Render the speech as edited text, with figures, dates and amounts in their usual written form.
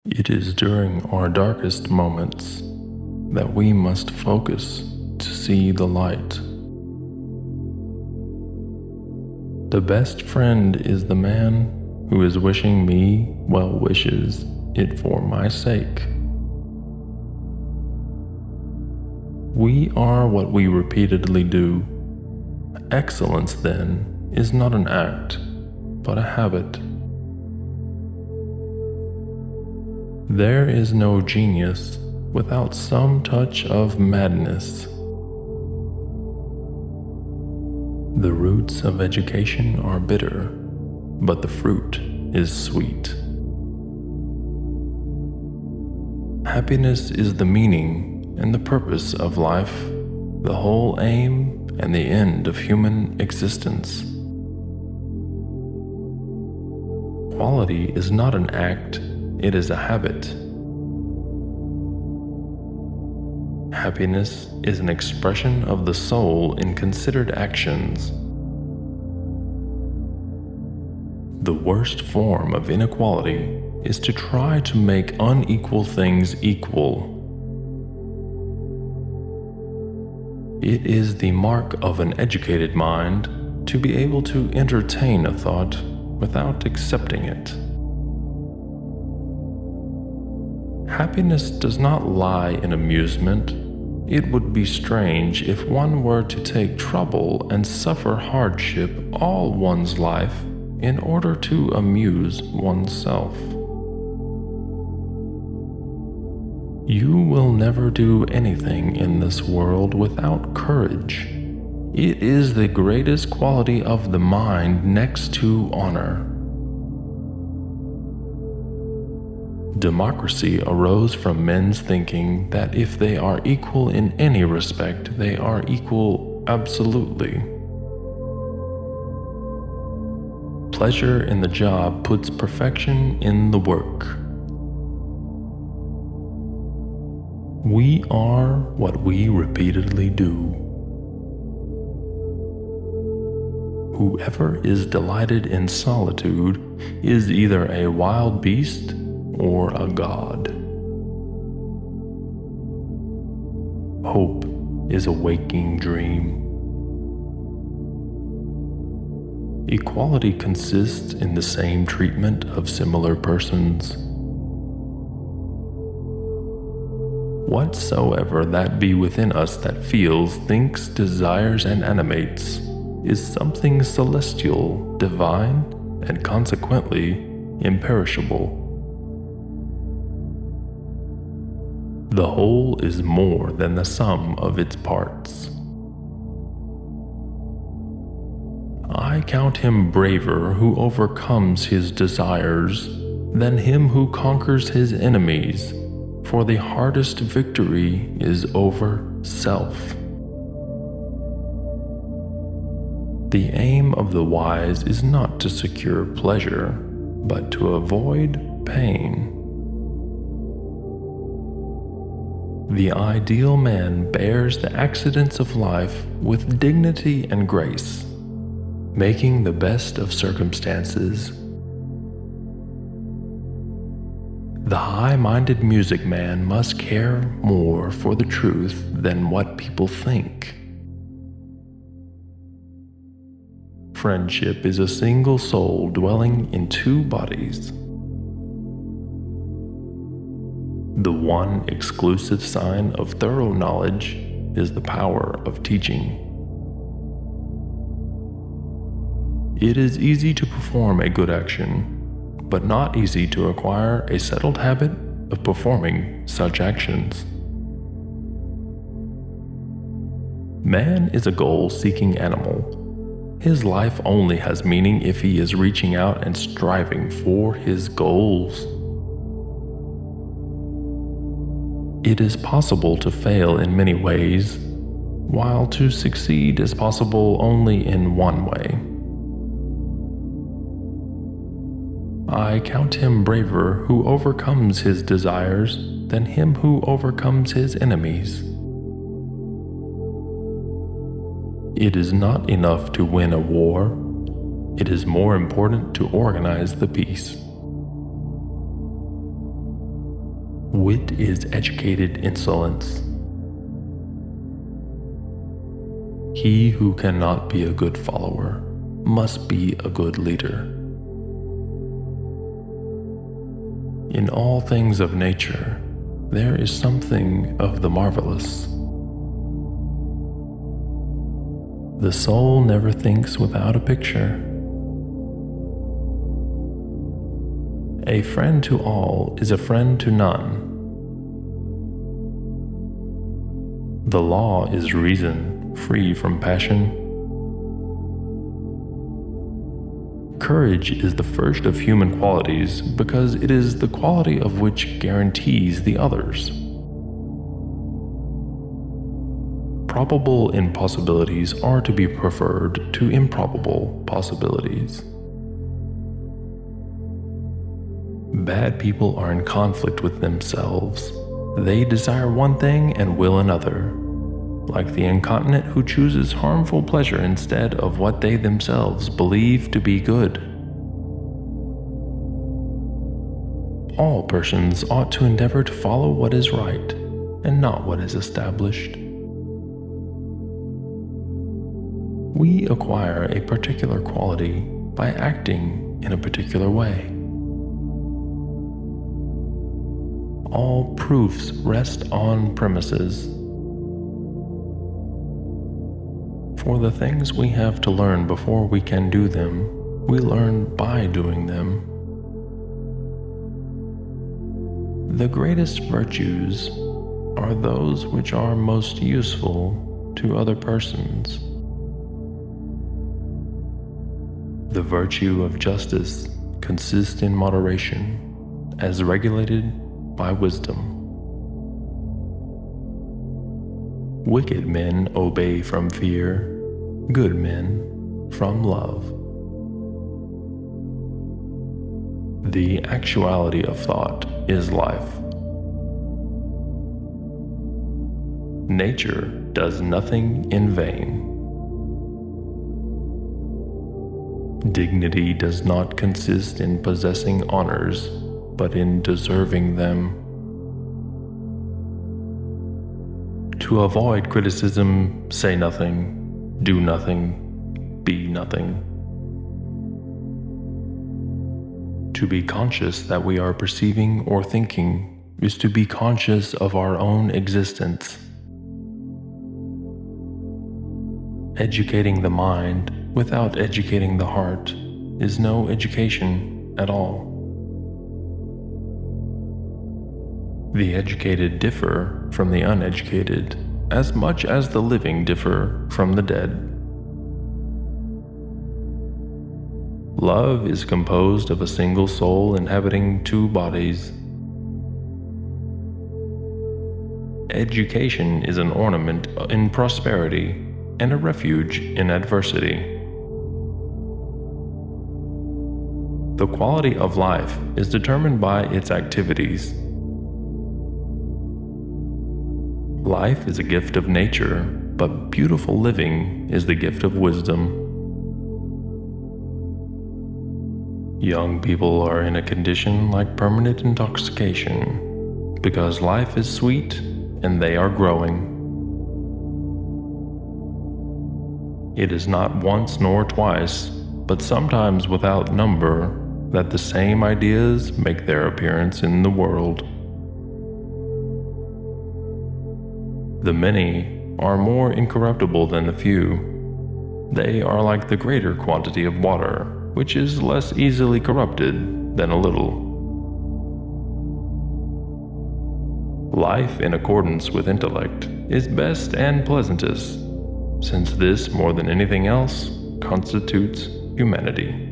It is during our darkest moments that we must focus to see the light. The best friend is the man who is wishing me well wishes it for my sake. We are what we repeatedly do. Excellence, then, is not an act, but a habit. There is no genius without some touch of madness. The roots of education are bitter, but the fruit is sweet. Happiness is the meaning and the purpose of life, the whole aim and the end of human existence. Quality is not an act, it is a habit. Happiness is an expression of the soul in considered actions. The worst form of inequality is to try to make unequal things equal. It is the mark of an educated mind to be able to entertain a thought without accepting it. Happiness does not lie in amusement. It would be strange if one were to take trouble and suffer hardship all one's life in order to amuse oneself. You will never do anything in this world without courage. It is the greatest quality of the mind next to honor. Democracy arose from men's thinking that if they are equal in any respect, they are equal absolutely. Pleasure in the job puts perfection in the work. We are what we repeatedly do. Whoever is delighted in solitude is either a wild beast or a god. Hope is a waking dream. Equality consists in the same treatment of similar persons. Whatsoever that be within us that feels, thinks, desires, and animates is something celestial, divine, and consequently imperishable. The whole is more than the sum of its parts. I count him braver who overcomes his desires than him who conquers his enemies, for the hardest victory is over self. The aim of the wise is not to secure pleasure, but to avoid pain. The ideal man bears the accidents of life with dignity and grace, making the best of circumstances. The high-minded music man must care more for the truth than what people think. Friendship is a single soul dwelling in two bodies. The one exclusive sign of thorough knowledge is the power of teaching. It is easy to perform a good action, but not easy to acquire a settled habit of performing such actions. Man is a goal-seeking animal. His life only has meaning if he is reaching out and striving for his goals. It is possible to fail in many ways, while to succeed is possible only in one way. I count him braver who overcomes his desires than him who overcomes his enemies. It is not enough to win a war. It is more important to organize the peace. Wit is educated insolence. He who cannot be a good follower must be a good leader. In all things of nature, there is something of the marvelous. The soul never thinks without a picture. A friend to all is a friend to none. The law is reason, free from passion. Courage is the first of human qualities because it is the quality of which guarantees the others. Probable impossibilities are to be preferred to improbable possibilities. Bad people are in conflict with themselves. They desire one thing and will another, like the incontinent who chooses harmful pleasure instead of what they themselves believe to be good. All persons ought to endeavor to follow what is right, and not what is established. We acquire a particular quality by acting in a particular way. All proofs rest on premises. For the things we have to learn before we can do them, we learn by doing them. The greatest virtues are those which are most useful to other persons. The virtue of justice consists in moderation, as regulated by wisdom. Wicked men obey from fear, good men from love. The actuality of thought is life. Nature does nothing in vain. Dignity does not consist in possessing honors, but in deserving them. To avoid criticism, say nothing, do nothing, be nothing. To be conscious that we are perceiving or thinking is to be conscious of our own existence. Educating the mind without educating the heart is no education at all. The educated differ from the uneducated as much as the living differ from the dead. Love is composed of a single soul inhabiting two bodies. Education is an ornament in prosperity and a refuge in adversity. The quality of life is determined by its activities. Life is a gift of nature, but beautiful living is the gift of wisdom. Young people are in a condition like permanent intoxication, because life is sweet and they are growing. It is not once nor twice, but sometimes without number, that the same ideas make their appearance in the world. The many are more incorruptible than the few. They are like the greater quantity of water, which is less easily corrupted than a little. Life in accordance with intellect is best and pleasantest, since this, more than anything else, constitutes humanity.